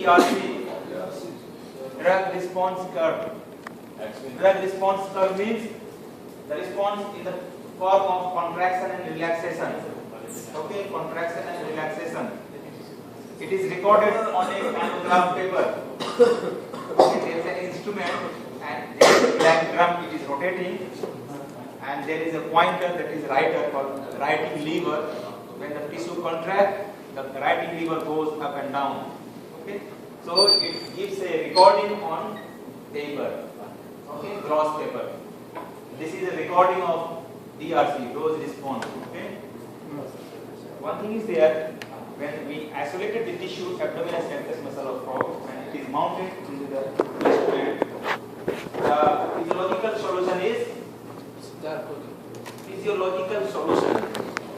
DRC, drug response curve. Drug response curve means the response in the form of contraction and relaxation. Okay, contraction and relaxation. It is recorded on a panograph paper. Okay, there is an instrument and there is a black drum. It is rotating, and there is a pointer that is writer called writing lever. When the tissue contracts, the writing lever goes up and down. Okay, so it gives a recording on paper. Okay, gloss paper. This is a recording of DRC, dose response. Okay. One thing is there, when we isolated the tissue, abdominis rectus muscle of frog, and it is mounted into the instrument, the physiological solution is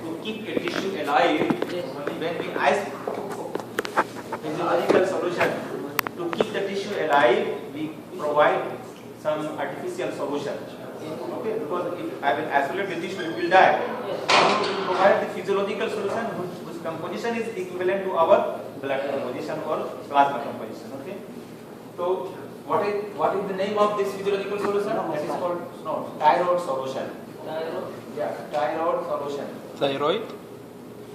to keep a tissue alive. When we physiological solution to keep the tissue alive, we provide some artificial solution. Okay, because if I will isolate the tissue, it will die. So we provide the physiological solution whose composition is equivalent to our blood composition or plasma composition. Okay. So what is the name of this physiological solution? That is called thyroid solution. Yeah, thyroid solution. Thyroid?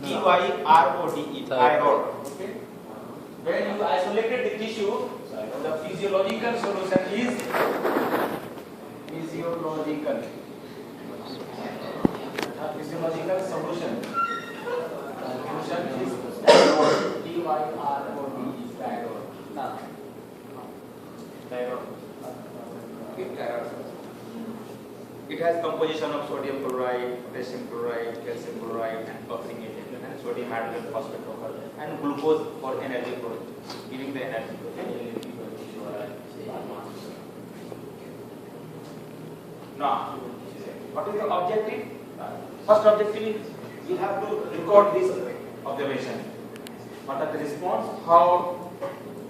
TYRODE. Thyroid. Okay. When you isolated the tissue, the physiological solution is physiological solution. Solution is thyroid. TYRODE. Thyroid. Thyroid. Okay, thyroid. It has composition of sodium chloride, potassium chloride, calcium chloride, and buffering agent, and sodium hydrogen phosphate and glucose for energy, for giving the energy. Okay. Now, what is the objective? First objective is you have to record this observation. What are the response? How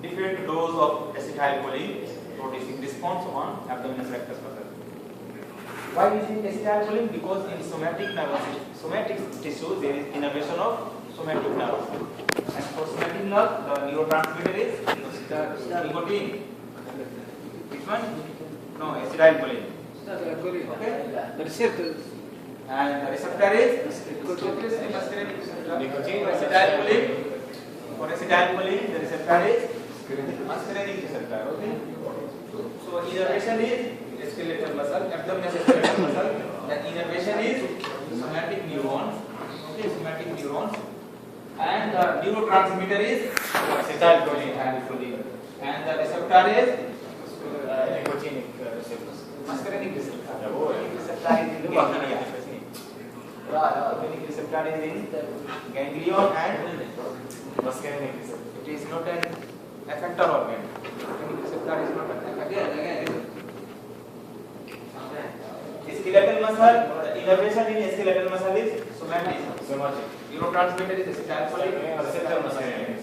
different dose of acetylcholine producing response on abdominis rectus muscle. Why using acetylcholine? Because in somatic tissue there is innervation of somatic nerve, and for somatic nerve the neurotransmitter is nicotine. Which one? No, acetylcholine. Okay. The receptor. And the receptor is nicotine. Acetylcholine. For acetylcholine, the receptor is muscarinic receptor. Okay. So innervation is skeletal muscle, abdominal skeletal muscle. The innervation is somatic neurons. Okay, somatic neurons. And the neurotransmitter is acetylcholine and choline. And the receptor is nicotinic receptor. Muscarinic receptor. Receptor is in the ganglia. Nicotinic receptor is in ganglion and muscarinic receptor. It is not an effector organ. Nicotinic receptor is not an again. Skeletal muscle, the innervation in skeletal muscle is somatic. Neurotransmitter is acetylcholine, receptor muscarinic.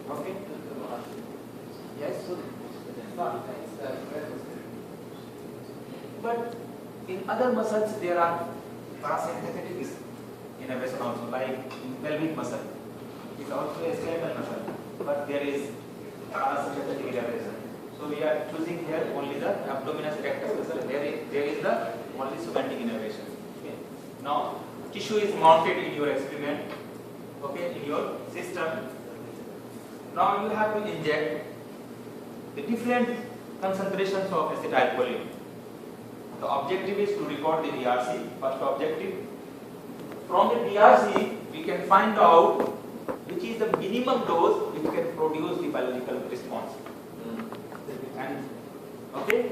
Okay. Yes. But in other muscles there are parasympathetic innervation also, like in pelvic muscle. It's also a skeletal muscle, but there is parasympathetic innervation. So we are choosing here only the abdominis rectus muscle. There is the only somatic innervation. Okay. Now tissue is mounted in your experiment. Okay, in your system. Now you have to inject the different concentrations of acetylcholine. The objective is to record the DRC. First objective. From the DRC, we can find out which is the minimum dose which can produce the biological response. And okay,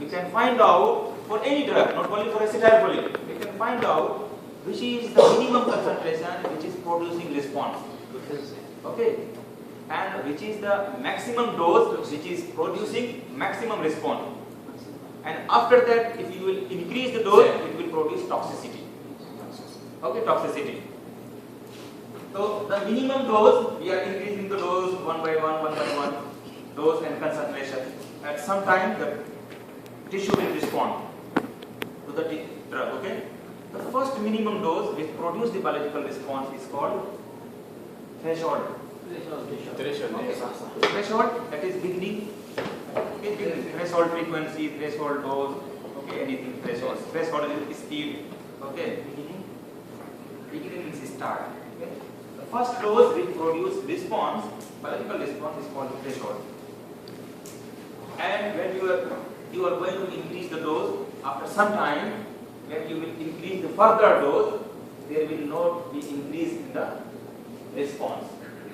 we can find out for any drug, not only for acetylcholine. We can find out which is the minimum concentration which is producing response. Okay, and which is the maximum dose which is producing maximum response. And after that, if you will increase the dose, it will produce toxicity. Okay, toxicity. So the minimum dose, we are increasing the dose one by one, dose and concentration. At some time, the tissue will respond to the drug. Okay. The first minimum dose which produces the biological response is called threshold. Threshold, that is beginning. Okay, threshold frequency, threshold dose, okay, anything threshold. Threshold is speed. Okay, beginning means start. Okay. The first dose will produce response, biological response is called threshold. And when you are going to increase the dose, after some time, when you will increase the further dose, there will not be increase in the response.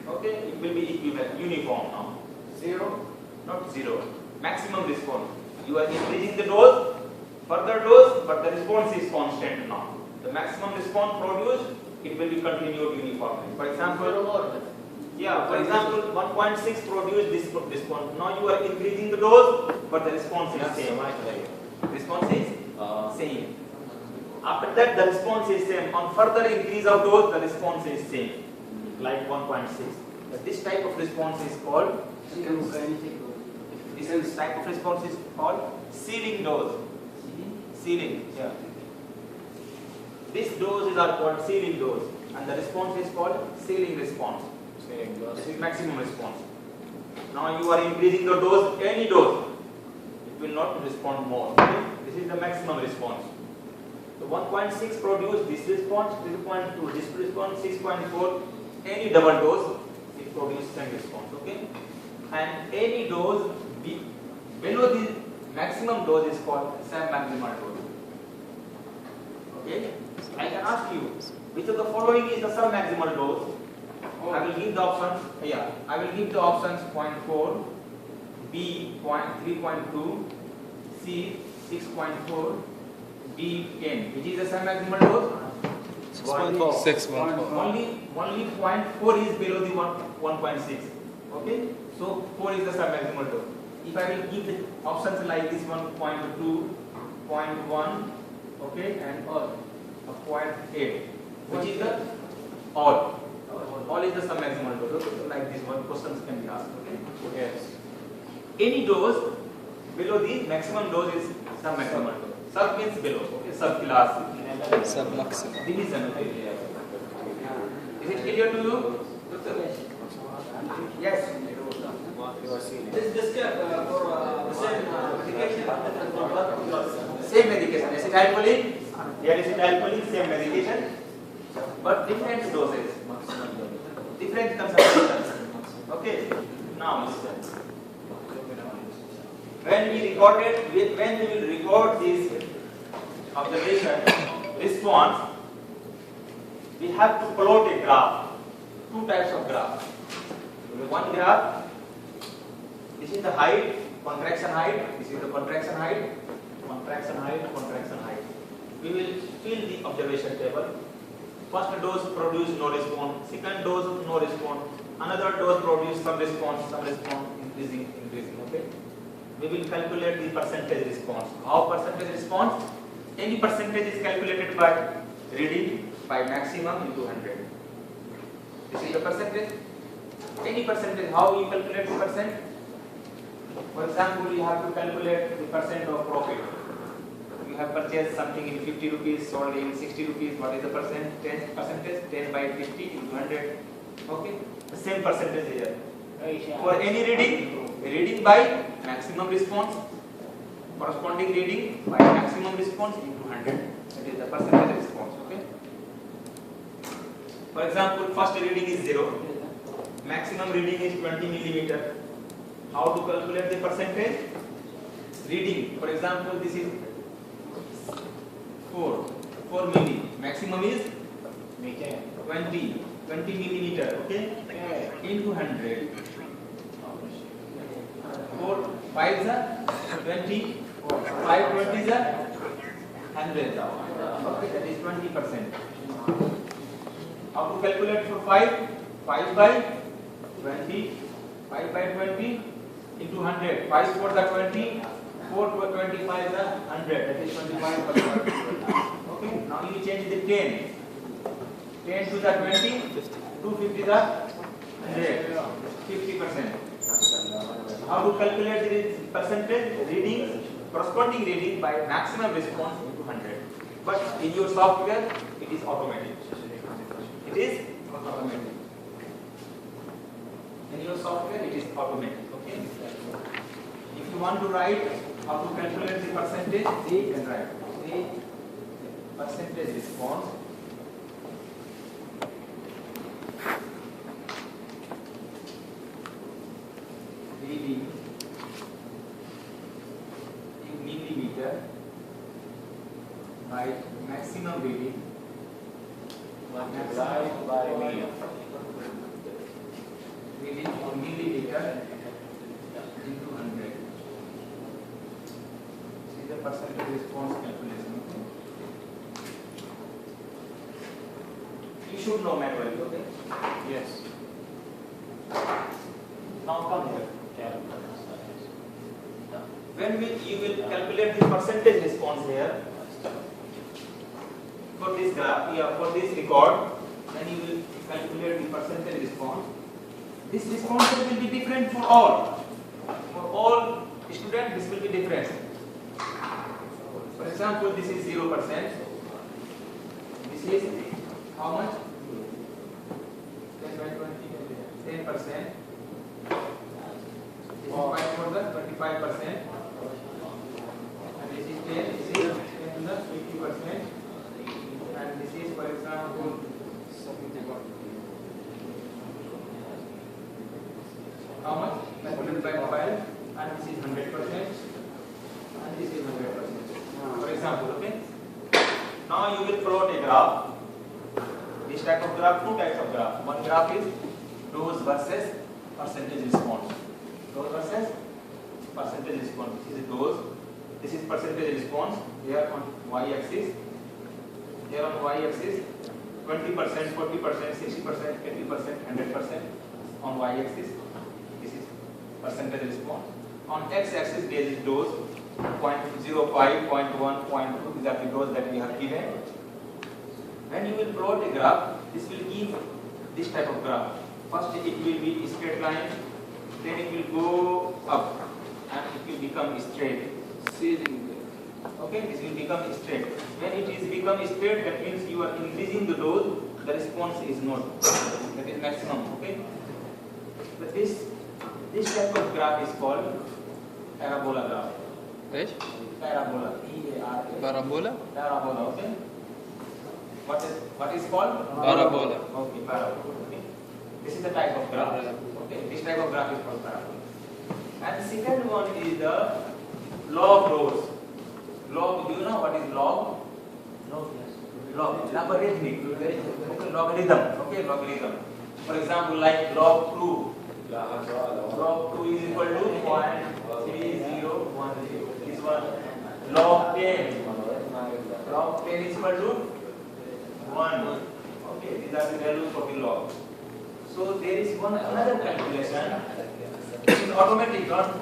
Okay, it will be equivalent, uniform now. Zero, not zero. Maximum response. You are increasing the dose, further dose, but the response is constant now. The maximum response produced, it will be continued uniformly. For example, yeah, for example, 1.6 produced this response. Now you are increasing the dose, but the response is same. Response is same. After that, the response is same. On further increase of dose, the response is same, like 1.6. But this type of response is called ceiling dose. Ceiling, yeah. These doses are called ceiling dose, and the response is called ceiling response. This is maximum response. Now you are increasing the dose, any dose, it will not respond more. Okay? This is the maximum response. So 1.6 produce this response, 3.2 this response, 6.4 any double dose, it produces same response. Okay, and any dose below the maximum dose is called submaximal dose. Okay, I can ask you which of the following is the submaximal dose. I will give the options. Yeah, I will give the options 0.4, B 3.2, C 6.4, D 10. Which is the submaximal dose? 6.4. Only 0.4 is below the 1.6. Okay, so 4 is the submaximal dose. If I will give the options like this one, 0.2, 0.1, okay, and a 0.8, which is the all. All is the submaximal dose. Okay? So like this one, questions can be asked. Okay. Yes. Any dose below the maximum dose is submaximal dose. Sub means below. Okay. Subclass. Submaximal. Division. Okay. Is it clear to you? Yes. This is just for the same medication. Same medication. Acetylcholine. Here is acetylcholine. Same medication, but different doses. Different concentrations. Okay. Now, when we will record this observation response, we have to plot a graph. Two types of graph. One graph. This is the height, contraction height. This is the contraction height, contraction height, contraction height. We will fill the observation table. First dose produce no response, second dose no response, another dose produce some response, increasing. Okay. We will calculate the percentage response. How percentage response? Any percentage is calculated by reading by maximum into 100. This is the percentage. Any percentage, how you calculate the percent? For example, you have to calculate the percent of profit. You have purchased something in 50 rupees, sold in 60 rupees. What is the percentage? 10 by 50 into 100. Okay, the same percentage here. For any reading by maximum response, corresponding reading by maximum response into 100. That is the percentage response. Okay. For example, first reading is 0. Maximum reading is 20 millimeter. How to calculate the percentage? Reading. For example, this is 4 milli. Maximum is 20 millimeter. Okay. Into 100. 4 5s are 20. 5 20s are 100. Okay, that is 20%. How to calculate for 5? 5 by 20. 5 by 20 into 100. 5 4 are 20. 4 to 25 is 100. That is 25%. Okay. Now you change the 10. 10 to the 20. 250 is 100. 50%. How to calculate the percentage? Reading, corresponding reading by maximum response into 100. But in your software, it is automatic. It is automatic. In your software, it is automatic. Okay. If you want to write how to calculate the percentage, you can write the percentage response reading in millimeter by maximum reading multiplied by million. Reading on milliliter into 100. See the percentage response calculation. You should know manually, okay? Yes. Now come here. When you will calculate the percentage response here for this graph, for this record, then you will calculate the percentage response. This response will be different for all. For all students, this will be different. For example, this is 0%. This is how much? 10 by 20, 10%. This is 5 for the 25%. And this is 10, this is 10 to the 50%. And this is, for example, how much? Multiplied by 5, and this is 100%, and this is 100%. For example, okay? Now you will plot a graph. This type of graph, two types of graph. One graph is dose versus percentage response. Dose versus percentage response. This is dose. This is percentage response. Here on y-axis. Here on y-axis, 20%, 40%, 60%, 80%, 100% on y-axis. This is percentage response. On x-axis, there is dose 0.05, 0.1, 0.2. These are the dose that we have given. When you will plot a graph, this will give this type of graph. First, it will be a straight line. Then it will go up, and it will become straight. Okay, this will become straight. When it is become straight, that means you are increasing the dose. The response is not. That is maximum. Okay. But this type of graph is called parabola graph. Which? Parabola. P-A-R-A. Parabola? Parabola. Okay. What is called? Parabola. Okay, parabola. Okay. This is the type of graph. Okay. This type of graph is called parabola. And second one is the log dose. Log. Do you know what is log? Log. Logarithmic. Okay. Logarithm. Okay. Logarithm. For example, like log 2. Log 2 is equal to 0.3010. This one. Log 10. Log 10 is equal to 1. Okay. These are the values of the log. So there is another calculation. It is automatic, not.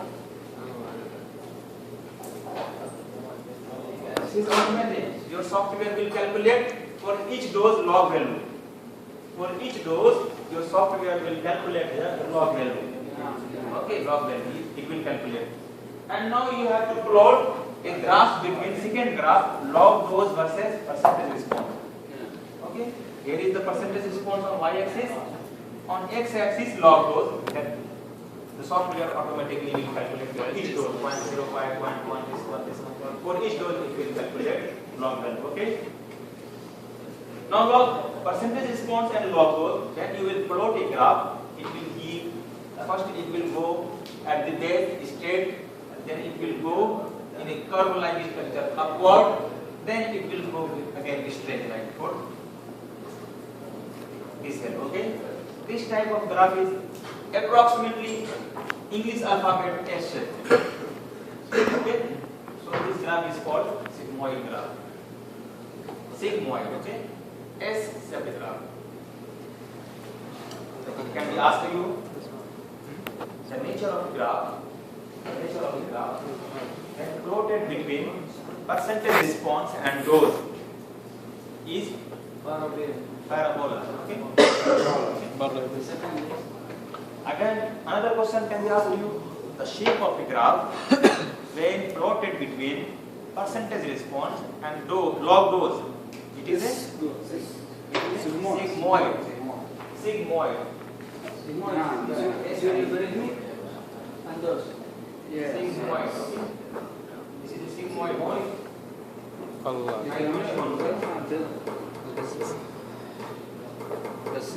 This is automatic. Your software will calculate for each dose log value. For each dose, your software will calculate the log value. Okay, log value. It will calculate. And now you have to plot a graph between second graph log dose versus percentage response. Okay. Here is the percentage response on y-axis. On x-axis log dose. Then the software automatically will calculate each dose 0.05, 0.1, this one, this one. For each dose it will calculate log value. Okay. Now log percentage response and log dose. Then you will plot a graph. It will give first it will go at the base straight. Then it will go in a curve-like structure upward. Then it will go again straight line for this here. Okay. This type of graph is approximately English alphabet S shape. Okay. So this graph is called sigmoid graph. Sigmoid. Okay. S shaped graph. Can we ask you the nature of the graph? The nature of the graph and plotted between percentage response and dose is parabola. Okay. Again, another question can be asked you: the shape of the graph when plotted between percentage response and log dose. It is a sigmoid. Sigmoid. And those. Yes. Sigmoid. Okay. This is the sigmoid point. Allah. This is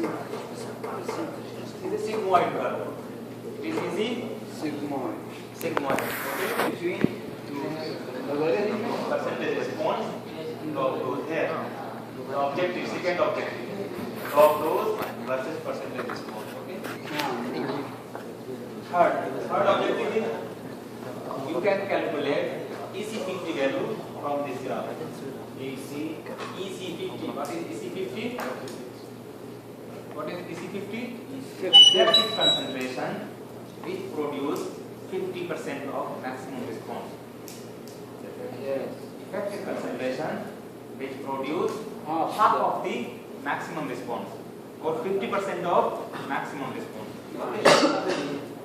the sigmoid curve. This is the Sigmoid. sigmoid. Okay. Between percentage response of those here. The objective, second objective of those versus percentage response. Okay. Third objective is you can calculate EC50 value from this graph. EC50. What is EC50? What is EC50? Effective concentration which produce 50% of maximum response. Effective concentration which produce half of the maximum response or 50% of maximum response. Okay.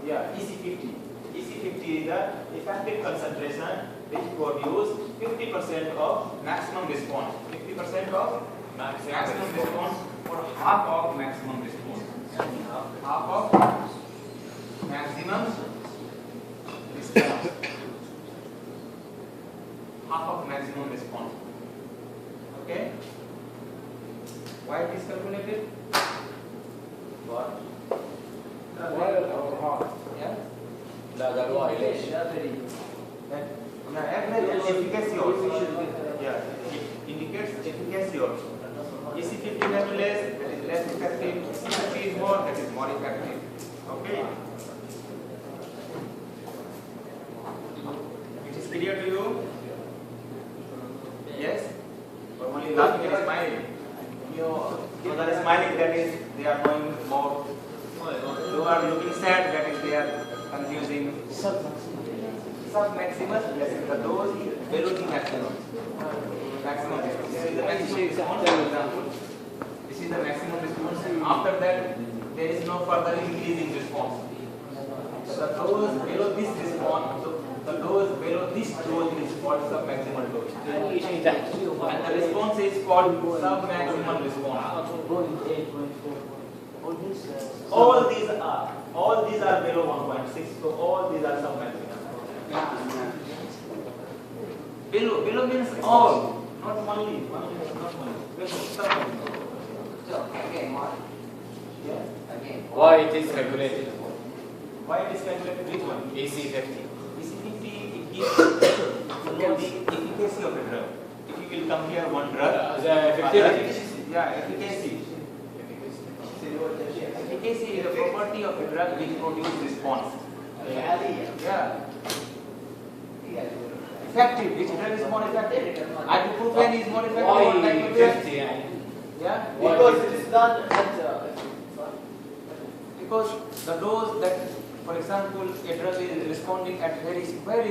Yeah, EC50. EC50 is the effective concentration which produce 50% of maximum response. 50% of maximum response or half of maximum response. Half of maximum response. Half of maximum response. Okay? Why it is calculated? What? Yeah? Average efficacy also. Yeah, it indicates efficacy also. EC50 is less, that is less effective. EC50 is more, that is more effective. Okay? It is clear to you? Yes? Or only laughing and smiling? You are smiling, that is they are knowing more. You are looking sad, that is they are confusing. Sub-maximus, that is the dose below the maximum. Maximum response. This is the maximum response, for example. This is the maximum response. After that, there is no further increase in response. So the dose below this response, so the dose below this dose is called sub-maximal dose. And the response is called sub-maximal response. All these are below 1.6, so all these are sub-maximal. Below means all, not only. Not only. So again, what? Yeah. Again. Why it is calculated? Why it is calculated? Which one? EC50. EC50 it gives to know the efficacy of a drug. If you will compare one drug, The effectivity. efficacy. Efficacy is a property of a drug which produces response. Yeah. Effective. Which drug is more effective? Ibuprofen is more effective. Why or diclofenac? 50? Yeah. Because it is done at Because the dose that, for example, a drug is responding at very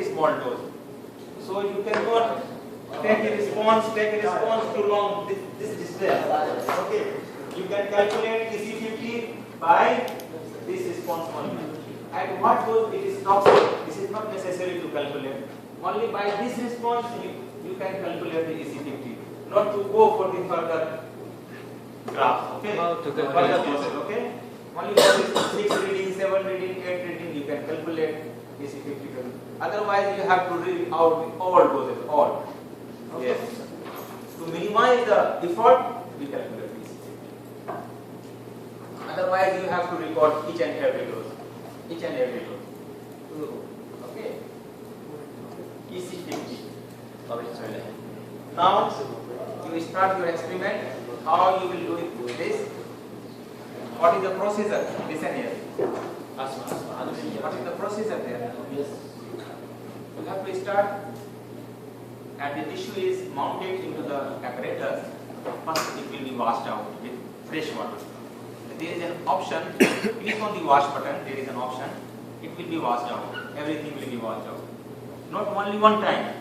small dose. So you cannot take a response too long this distance. Okay. You can calculate EC50 by this response only. At what dose it is toxic, this is not necessary to calculate. Only by this response you can calculate the EC50. Not to go for the further graph. Okay? Further process, okay? Only for this 6 reading, 7 reading, 8 reading you can calculate EC50. Otherwise you have to read out all doses, all. Okay? Yes. To minimize the effort, we calculate this. Otherwise you have to record each and every dose. Each and every dose. Okay? EC50. Now you start your experiment. How you will do it with this? What is the procedure? Listen here. What is the procedure there? You have to start, and the tissue is mounted into the apparatus. First it will be washed out with fresh water. There is an option. Click on the wash button. There is an option. It will be washed out. Everything will be washed out. Not only one time.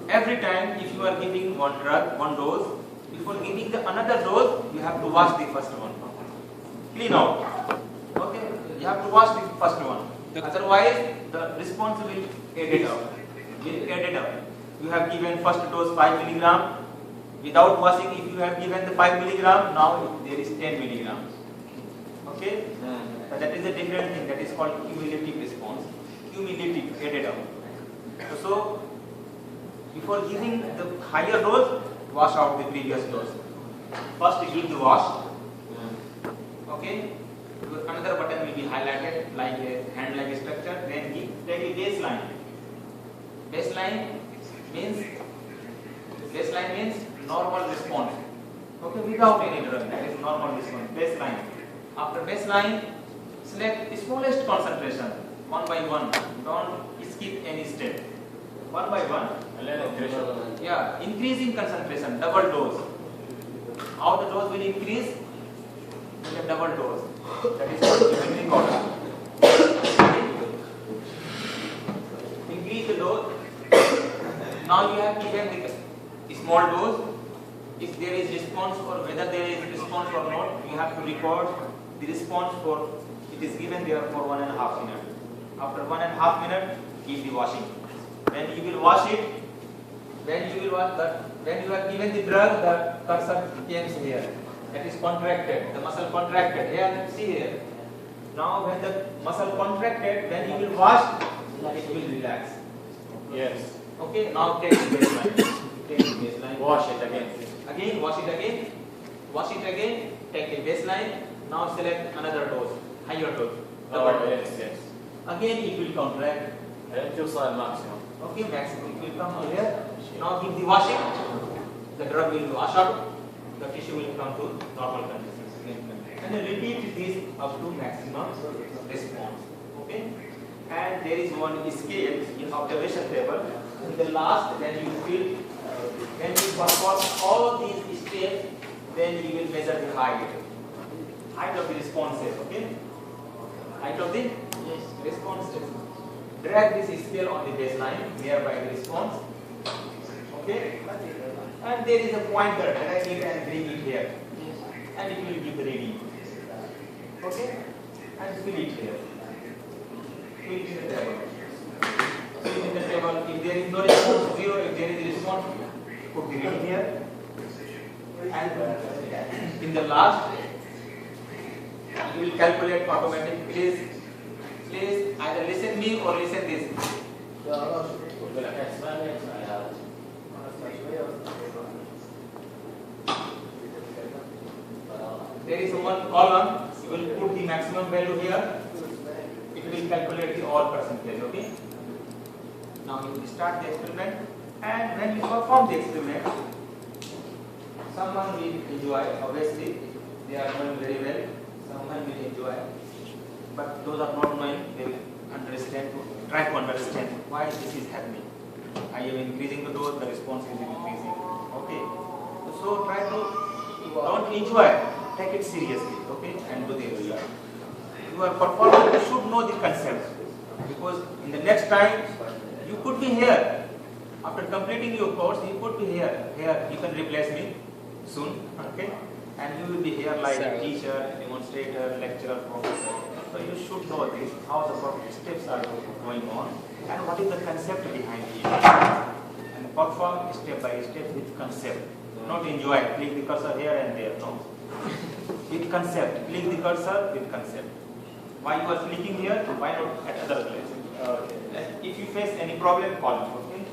Every time, if you are giving one drug, one dose, before giving the another dose, you have to wash the first one. Clean out. Okay? You have to wash the first one. Otherwise, the response will add it up. You have given first dose 5 milligram. Without washing, if you have given the 5 milligram, now there is 10 milligrams. Okay, that is a different thing, that is called cumulative response. Cumulative, added up. So before giving the higher dose, wash out the previous dose. First give the wash. Okay, another button will be highlighted like a hand-like structure. Then take a baseline. Baseline means normal response. Okay, without any drug, that is normal response. Baseline. After baseline, select the smallest concentration, one by one. Don't skip any step. One by one. Yeah, increasing concentration, double dose. How the dose will increase? With a double dose. That is called depending order. Increase the dose. Now you have given the small dose. If there is response or whether there is response or not, you have to record the response for it is given there for 1.5 minutes. After 1.5 minutes, give the washing. When you will wash it, when you are given the drug, the cursor comes here. That is contracted. The muscle contracted. Here, see here. Now, when the muscle contracted, when you will wash, it will relax. Yes. Okay. Now take the baseline. Take the baseline. Wash it again. Again, wash it again. Wash it again. Take the baseline. Now select another dose, higher dose. Yes. Again, it will contract. Until the maximum. Okay, maximum. It will come here. Now give the washing. The drug will wash out. The tissue will come to normal conditions. And then repeat this up to maximum response. Okay. And there is one scale in observation table. In the last, when you feel, when you perform all these steps, then you will measure the height of the responses. Okay. Height of the responses. Drag this scale on the baseline nearby the response. Okay. And there is a pointer, drag it and bring it here. And it will give the reading. Okay? And fill it here. Fill it in the table. Fill it in the table. If there is no response, 0. If there is a response, put the reading here. And in the last, you will calculate automatically. Please either listen me or listen this. There is one column, you will put the maximum value here. It will calculate the all percentage, okay? Now you will start the experiment, and when you perform the experiment, someone will enjoy, obviously, they are doing very well, someone will enjoy. But those are not knowing, they will understand, try to understand why this is happening. I am increasing the dose, the response is increasing. Okay. So try to, don't enjoy, take it seriously, okay, and do the result. You are performing, you should know the concept. Because in the next time, you could be here. After completing your course, you could be here. Here, you can replace me soon, okay? And you will be here like teacher, demonstrator, lecturer, professor. So you should know this, how the steps are going on, and what is the concept behind it. And perform step by step with concept. Not enjoy, click the cursor here and there, no. With concept, click the cursor with concept. Why you are clicking here, why not at other place? Okay. If you face any problem, call me, okay?